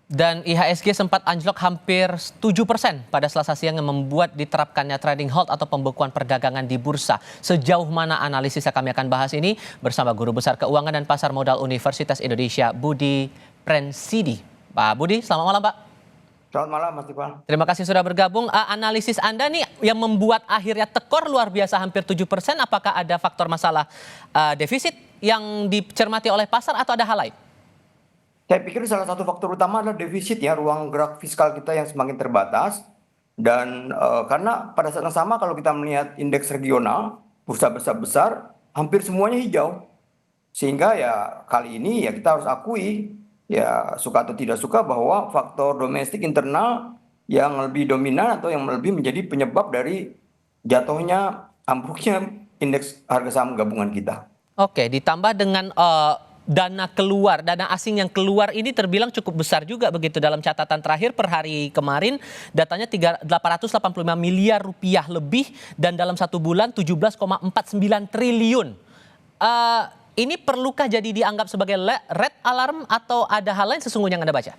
Dan IHSG sempat anjlok hampir 7% pada Selasa siang yang membuat diterapkannya trading halt atau pembekuan perdagangan di bursa. Sejauh mana analisisnya kami akan bahas ini bersama Guru Besar Keuangan dan Pasar Modal Universitas Indonesia, Budi Prensidi. Pak Budi, selamat malam Pak. Selamat malam Mas Iqbal. Terima kasih sudah bergabung. Analisis Anda nih yang membuat akhirnya tekor luar biasa hampir 7%, apakah ada faktor masalah defisit yang dicermati oleh pasar atau ada hal lain? Saya pikir salah satu faktor utama adalah defisit ya, ruang gerak fiskal kita yang semakin terbatas. Dan karena pada saat yang sama kalau kita melihat indeks regional, bursa besar, hampir semuanya hijau. Sehingga ya kali ini ya kita harus akui, ya suka atau tidak suka bahwa faktor domestik internal yang lebih dominan atau yang lebih menjadi penyebab dari jatuhnya ambruknya indeks harga saham gabungan kita. Oke, ditambah dengan dana asing yang keluar ini terbilang cukup besar juga begitu. Dalam catatan terakhir per hari kemarin datanya 885 miliar rupiah lebih dan dalam satu bulan 17,49 triliun. Ini perlukah jadi dianggap sebagai red alarm atau ada hal lain sesungguhnya yang Anda baca?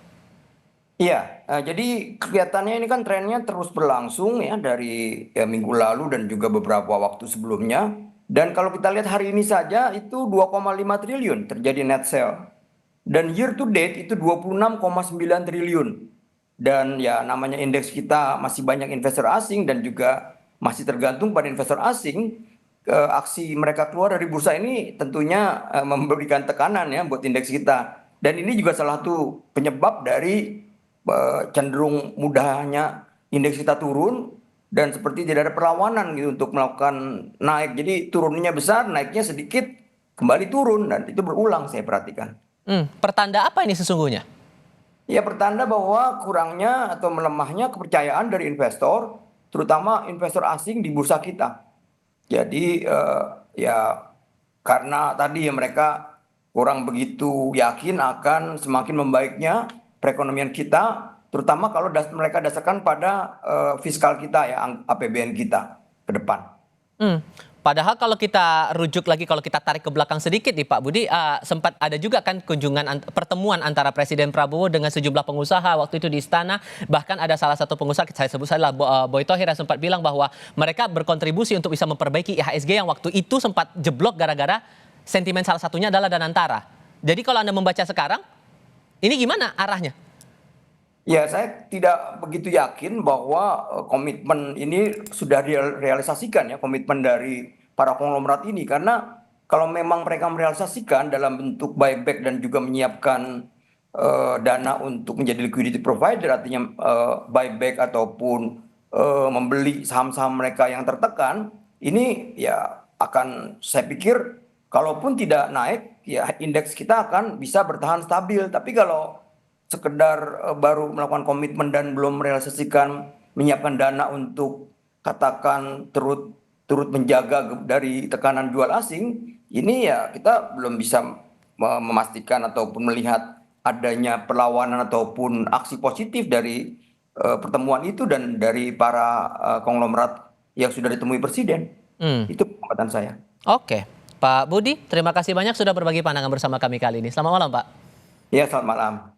Iya, jadi kelihatannya ini kan trennya terus berlangsung ya dari minggu lalu dan juga beberapa waktu sebelumnya. Dan kalau kita lihat hari ini saja itu 2,5 triliun terjadi net sale. Dan year to date itu 26,9 triliun. Dan ya namanya indeks kita masih banyak investor asing dan juga masih tergantung pada investor asing. Aksi mereka keluar dari bursa ini tentunya memberikan tekanan ya buat indeks kita. Dan ini juga salah satu penyebab dari cenderung mudahnya indeks kita turun dan seperti tidak ada perlawanan gitu untuk melakukan naik. Jadi turunnya besar, naiknya sedikit, kembali turun dan itu berulang saya perhatikan. Pertanda apa ini sesungguhnya? Ya pertanda bahwa kurangnya atau melemahnya kepercayaan dari investor, terutama investor asing di bursa kita. Jadi ya karena tadi ya mereka kurang begitu yakin akan semakin membaiknya perekonomian kita, terutama kalau mereka dasarkan pada fiskal kita ya, APBN kita ke depan. Padahal kalau kita rujuk lagi, kalau kita tarik ke belakang sedikit nih Pak Budi, sempat ada juga kan pertemuan antara Presiden Prabowo dengan sejumlah pengusaha waktu itu di istana. Bahkan ada salah satu pengusaha, saya sebut saja Boy Thohir, yang sempat bilang bahwa mereka berkontribusi untuk bisa memperbaiki IHSG yang waktu itu sempat jeblok gara-gara sentimen salah satunya adalah Danantara. Jadi kalau Anda membaca sekarang, ini gimana arahnya? Ya, saya tidak begitu yakin bahwa komitmen ini sudah direalisasikan ya, komitmen dari para konglomerat ini. Karena kalau memang mereka merealisasikan dalam bentuk buyback dan juga menyiapkan dana untuk menjadi liquidity provider, artinya buyback ataupun membeli saham-saham mereka yang tertekan, ini ya akan saya pikir kalaupun tidak naik, ya indeks kita akan bisa bertahan stabil. Tapi kalau sekedar baru melakukan komitmen dan belum merealisasikan menyiapkan dana untuk katakan turut menjaga dari tekanan jual asing, ini ya kita belum bisa memastikan ataupun melihat adanya perlawanan ataupun aksi positif dari pertemuan itu dan dari para konglomerat yang sudah ditemui presiden. Itu pengamatan saya. Oke, Pak Budi, terima kasih banyak sudah berbagi pandangan bersama kami kali ini. Selamat malam Pak. Ya, selamat malam.